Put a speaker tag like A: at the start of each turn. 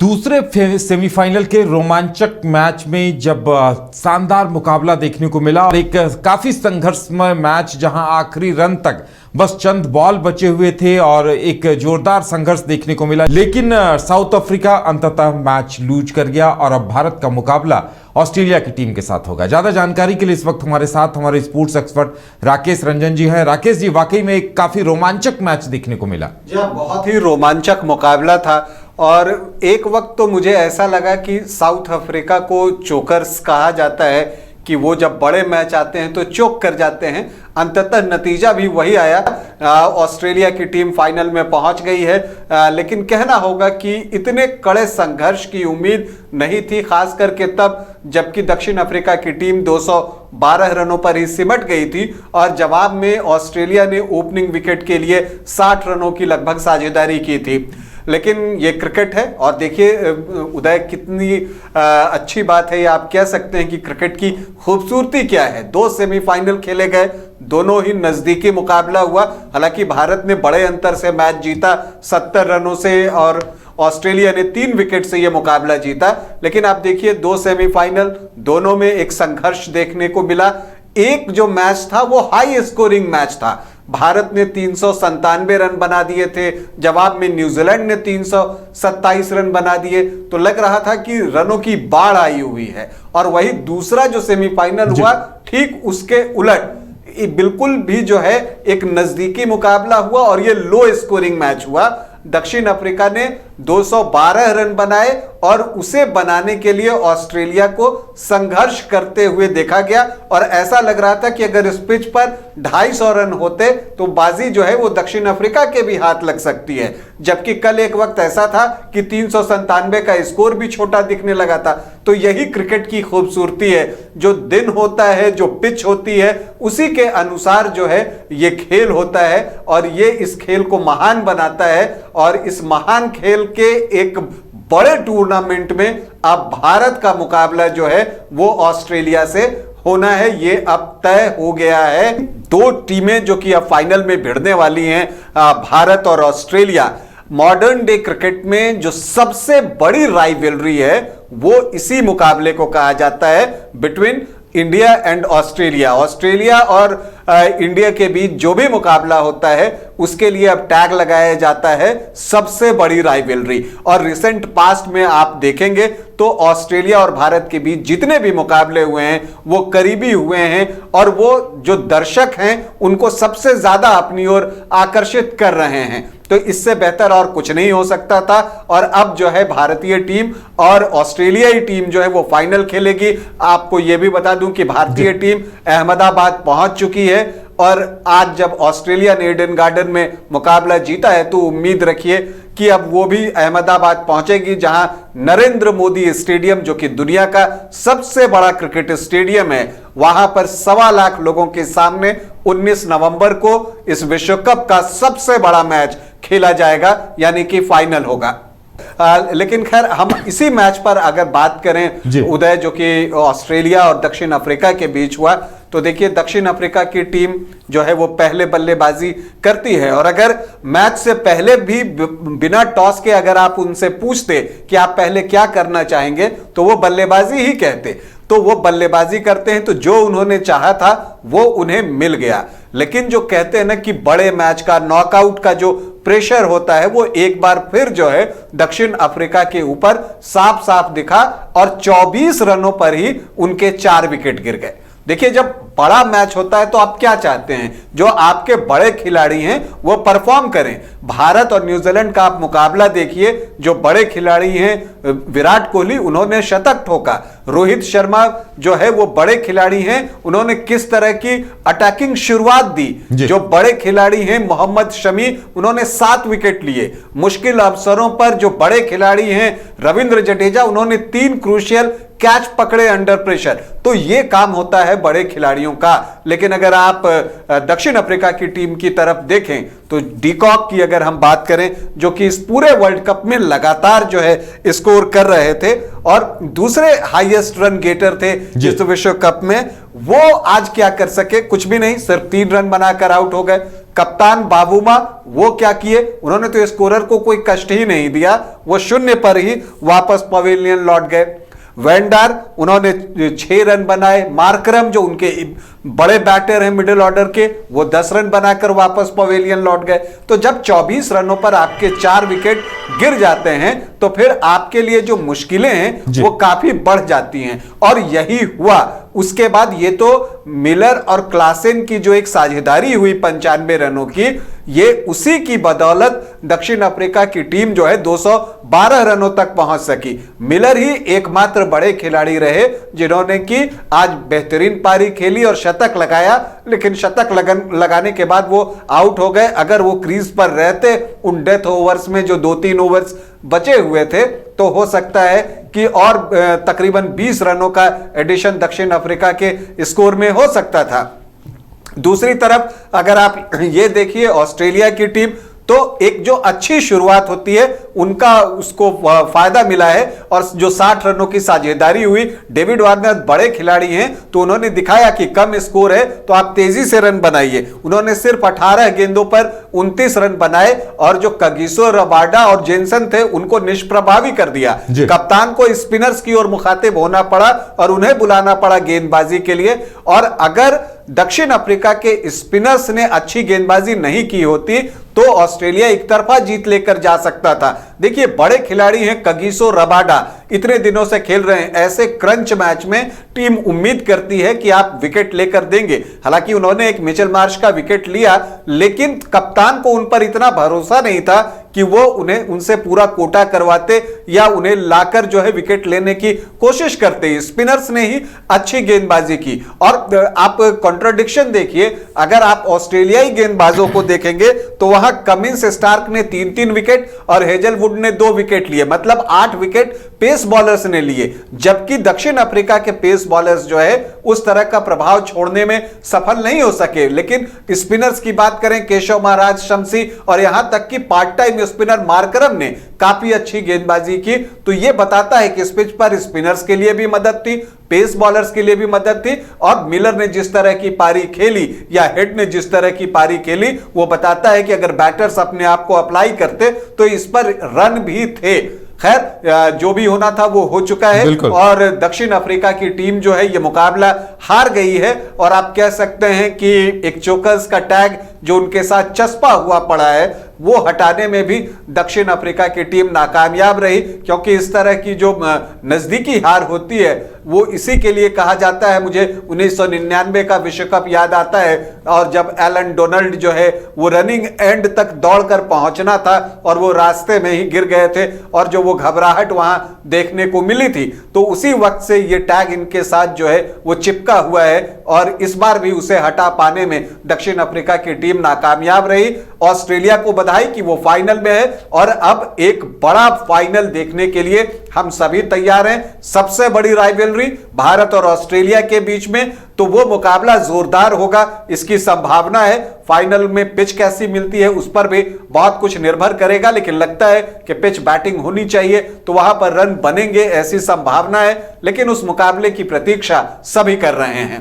A: दूसरे सेमीफाइनल के रोमांचक मैच में जब शानदार मुकाबला देखने को मिला और एक काफी संघर्षमय मैच जहां आखिरी रन तक बस चंद बॉल बचे हुए थे और एक जोरदार संघर्ष देखने को मिला, लेकिन साउथ अफ्रीका अंततः मैच लूज कर गया और अब भारत का मुकाबला ऑस्ट्रेलिया की टीम के साथ होगा। ज्यादा जानकारी के लिए इस वक्त हमारे साथ हमारे स्पोर्ट्स एक्सपर्ट राकेश रंजन जी हैं। राकेश जी, वाकई में एक काफी रोमांचक मैच देखने को मिला।
B: जी, बहुत ही रोमांचक मुकाबला था और एक वक्त तो मुझे ऐसा लगा कि साउथ अफ्रीका को चोकर्स कहा जाता है कि वो जब बड़े मैच आते हैं तो चोक कर जाते हैं। अंततः नतीजा भी वही आया। ऑस्ट्रेलिया की टीम फाइनल में पहुंच गई है, लेकिन कहना होगा कि इतने कड़े संघर्ष की उम्मीद नहीं थी, खास करके तब जबकि दक्षिण अफ्रीका की टीम 212 रनों पर ही सिमट गई थी और जवाब में ऑस्ट्रेलिया ने ओपनिंग विकेट के लिए 60 रनों की लगभग साझेदारी की थी। लेकिन ये क्रिकेट है और देखिए उदय, कितनी अच्छी बात है, ये आप कह सकते हैं कि क्रिकेट की खूबसूरती क्या है। 2 सेमीफाइनल खेले गए, दोनों ही नजदीकी मुकाबला हुआ। हालांकि भारत ने बड़े अंतर से मैच जीता 70 रनों से और ऑस्ट्रेलिया ने 3 विकेट से यह मुकाबला जीता। लेकिन आप देखिए 2 सेमीफाइनल, दोनों में एक संघर्ष देखने को मिला। एक जो मैच था वो हाई स्कोरिंग मैच था। भारत ने 397 रन बना दिए थे, जवाब में न्यूजीलैंड ने 327 रन बना दिए, तो लग रहा था कि रनों की बाढ़ आई हुई है। और वही दूसरा जो सेमीफाइनल हुआ, ठीक उसके उलट बिल्कुल भी जो है एक नजदीकी मुकाबला हुआ और ये लो स्कोरिंग मैच हुआ। दक्षिण अफ्रीका ने 212 रन बनाए और उसे बनाने के लिए ऑस्ट्रेलिया को संघर्ष करते हुए देखा गया और ऐसा लग रहा था कि अगर इस पिच पर 250 रन होते तो बाजी जो है वो दक्षिण अफ्रीका के भी हाथ लग सकती है। जबकि कल एक वक्त ऐसा था कि 397 का स्कोर भी छोटा दिखने लगा था। तो यही क्रिकेट की खूबसूरती है, जो दिन होता है, जो पिच होती है, उसी के अनुसार जो है ये खेल होता है और ये इस खेल को महान बनाता है। और इस महान खेल के एक बड़े टूर्नामेंट में अब भारत का मुकाबला जो है वो ऑस्ट्रेलिया से होना है, ये अब तय हो गया है। 2 टीमें जो कि अब फाइनल में भिड़ने वाली हैं, भारत और ऑस्ट्रेलिया। मॉडर्न डे क्रिकेट में जो सबसे बड़ी राइवलरी है वो इसी मुकाबले को कहा जाता है, between India and Australia. Australia और इंडिया के बीच जो भी मुकाबला होता है उसके लिए अब टैग लगाया जाता है सबसे बड़ी राइवलरी। और रिसेंट पास्ट में आप देखेंगे तो ऑस्ट्रेलिया और भारत के बीच जितने भी मुकाबले हुए हैं वो करीबी हुए हैं और वो जो दर्शक हैं उनको सबसे ज्यादा अपनी ओर आकर्षित कर रहे हैं। तो इससे बेहतर और कुछ नहीं हो सकता था। और अब जो है भारतीय टीम और ऑस्ट्रेलियाई टीम जो है वो फाइनल खेलेगी। आपको यह भी बता दूं कि भारतीय टीम अहमदाबाद पहुंच चुकी है और आज जब ऑस्ट्रेलिया ने ईडन गार्डन में मुकाबला जीता है तो उम्मीद रखिए कि अब वो भी अहमदाबाद पहुंचेगी, जहां नरेंद्र मोदी स्टेडियम, जो कि दुनिया का सबसे बड़ा क्रिकेट स्टेडियम है, वहां पर 1.25 लाख लोगों के सामने 19 नवंबर को इस विश्व कप का सबसे बड़ा मैच खेला जाएगा, यानी कि फाइनल होगा। लेकिन खैर, हम इसी मैच पर अगर बात करें उदय, जो कि ऑस्ट्रेलिया और दक्षिण अफ्रीका के बीच हुआ, तो देखिए दक्षिण अफ्रीका की टीम जो है वो पहले बल्लेबाजी करती है और अगर मैच से पहले भी बिना टॉस के अगर आप उनसे पूछते कि आप पहले क्या करना चाहेंगे तो वो बल्लेबाजी ही कहते। तो वो बल्लेबाजी करते हैं, तो जो उन्होंने चाहा था वो उन्हें मिल गया। लेकिन जो कहते हैं ना कि बड़े मैच का, नॉकआउट का जो प्रेशर होता है वो एक बार फिर जो है दक्षिण अफ्रीका के ऊपर साफ साफ दिखा और 24 रनों पर ही उनके 4 विकेट गिर गए। देखिए, जब बड़ा मैच होता है तो आप क्या चाहते हैं, जो आपके बड़े खिलाड़ी हैं वो परफॉर्म करें। भारत और न्यूजीलैंड का आप मुकाबला देखिए, जो बड़े खिलाड़ी हैं, विराट कोहली, उन्होंने शतक ठोका। रोहित शर्मा जो है वो बड़े खिलाड़ी हैं, उन्होंने किस तरह की अटैकिंग शुरुआत दी। जो बड़े खिलाड़ी हैं, मोहम्मद शमी, उन्होंने 7 विकेट लिए। मुश्किल अवसरों पर जो बड़े खिलाड़ी हैं, रविंद्र जडेजा, उन्होंने 3 क्रूशियल कैच पकड़े अंडर प्रेशर। तो यह काम होता है बड़े खिलाड़ियों का। लेकिन अगर आप दक्षिण अफ्रीका की टीम की तरफ देखें तो डीकॉक की अगर हम बात करें, जो कि इस पूरे वर्ल्ड कप में लगातार जो है स्कोर कर रहे थे और दूसरे हाईएस्ट रन गेटर थे इस विश्व कप में, वो आज क्या कर सके, कुछ भी नहीं, सिर्फ 3 रन बनाकर आउट हो गए। कप्तान बाबूमा वो क्या किए, उन्होंने तो स्कोरर को कोई कष्ट ही नहीं दिया, वो शून्य पर ही वापस पवेलियन लौट गए। वेंडार उन्होंने 6 रन बनाए। मार्करम जो उनके बड़े बैटर हैं मिडिल ऑर्डर के, वो 10 रन बनाकर वापस पवेलियन लौट गए। तो जब 24 रनों पर आपके 4 विकेट गिर जाते हैं तो फिर आपके लिए जो मुश्किलें हैं वो काफी बढ़ जाती हैं, और यही हुआ। उसके बाद ये तो मिलर और क्लासेन की जो एक साझेदारी हुई 95 रनों की, ये उसी की बदौलत दक्षिण अफ्रीका की टीम जो है 212 रनों तक पहुंच सकी। मिलर ही एकमात्र बड़े खिलाड़ी रहे जिन्होंने की आज बेहतरीन पारी खेली और शतक लगाया, लेकिन शतक लगाने के बाद वो आउट हो गए। अगर वो क्रीज पर रहते उन डेथ ओवर्स में जो 2-3 ओवर्स बचे हुए थे तो हो सकता है कि और तकरीबन 20 रनों का एडिशन दक्षिण अफ्रीका के स्कोर में हो सकता था। दूसरी तरफ अगर आप ये देखिए ऑस्ट्रेलिया की टीम, तो एक जो अच्छी शुरुआत होती है उनका उसको फायदा मिला है, और जो 60 रनों की साझेदारी हुई, डेविड वार्नर बड़े खिलाड़ी हैं तो उन्होंने दिखाया कि कम स्कोर है तो आप तेजी से रन बनाइए। उन्होंने सिर्फ 18 गेंदों पर 29 रन बनाए, और जो कगिसो रबाडा और जेनसन थे उनको निष्प्रभावी कर दिया। कप्तान को स्पिनर्स की ओर मुखातिब होना पड़ा और उन्हें बुलाना पड़ा गेंदबाजी के लिए, और अगर दक्षिण अफ्रीका के स्पिनर्स ने अच्छी गेंदबाजी नहीं की होती तो ऑस्ट्रेलिया एक तरफा जीत लेकर जा सकता था। देखिए बड़े खिलाड़ी हैं कगिसो रबाडा, इतने दिनों से खेल रहे हैं, ऐसे क्रंच मैच में टीम उम्मीद करती है कि आप विकेट लेकर देंगे। हालांकि उन्होंने एक मिचेल मार्श का विकेट लिया, लेकिन कप्तान को उन पर इतना भरोसा नहीं था कि वो उन्हें उनसे पूरा कोटा करवाते या उन्हें लाकर जो है विकेट लेने की कोशिश करते। स्पिनर्स ने ही अच्छी गेंदबाजी की। और आप कॉन्ट्रडिक्शन देखिए, अगर आप ऑस्ट्रेलियाई गेंदबाजों को देखेंगे तो वहां कमिंस स्टार्क ने 3-3 विकेट और हेजलवुड ने 2 विकेट लिए, मतलब 8 विकेट पेस बॉलर्स ने लिए, जबकि दक्षिण अफ्रीका के पेस बॉलर्स जो है उस तरह का प्रभाव छोड़ने में सफल नहीं हो सके। लेकिन स्पिनर्स की बात करें, केशव महाराज, शमसी और यहां तक कि पार्ट टाइम स्पिनर मार्करम ने काफी अच्छी गेंदबाजी की। तो यह बताता है कि इस पिच पर स्पिनर्स के लिए भी मदद थी, पेस बॉलर्स के लिए भी मदद थी, और मिलर ने जिस तरह की पारी खेली या हेड ने जिस तरह की पारी खेली वो बताता है कि अगर बैटर्स अपने आप को अप्लाई करते तो इस पर रन भी थे। खैर जो भी होना था वो हो चुका है, और दक्षिण अफ्रीका की टीम जो है ये मुकाबला हार गई है, और आप कह सकते हैं कि एक चोकर्स का टैग जो उनके साथ चस्पा हुआ पड़ा है वो हटाने में भी दक्षिण अफ्रीका की टीम नाकामयाब रही, क्योंकि इस तरह की जो नजदीकी हार होती है वो इसी के लिए कहा जाता है। मुझे 1999 का विश्व कप याद आता है, और जब एलन डोनाल्ड जो है वो रनिंग एंड तक दौड़कर पहुंचना था और वो रास्ते में ही गिर गए थे, और जो वो घबराहट वहां देखने को मिली थी, तो उसी वक्त से ये टैग इनके साथ जो है वो चिपका हुआ है, और इस बार भी उसे हटा पाने में दक्षिण अफ्रीका की टीम नाकामयाब रही। ऑस्ट्रेलिया को बधाई कि वो फाइनल में है, और अब एक बड़ा फाइनल देखने के लिए हम सभी तैयार हैं। सबसे बड़ी राइवलरी भारत और ऑस्ट्रेलिया के बीच में, तो वो मुकाबला जोरदार होगा, इसकी संभावना है। फाइनल में पिच कैसी मिलती है उस पर भी बहुत कुछ निर्भर करेगा, लेकिन लगता है कि पिच बैटिंग होनी चाहिए तो वहां पर रन बनेंगे, ऐसी संभावना है। लेकिन उस मुकाबले की प्रतीक्षा सभी कर रहे हैं।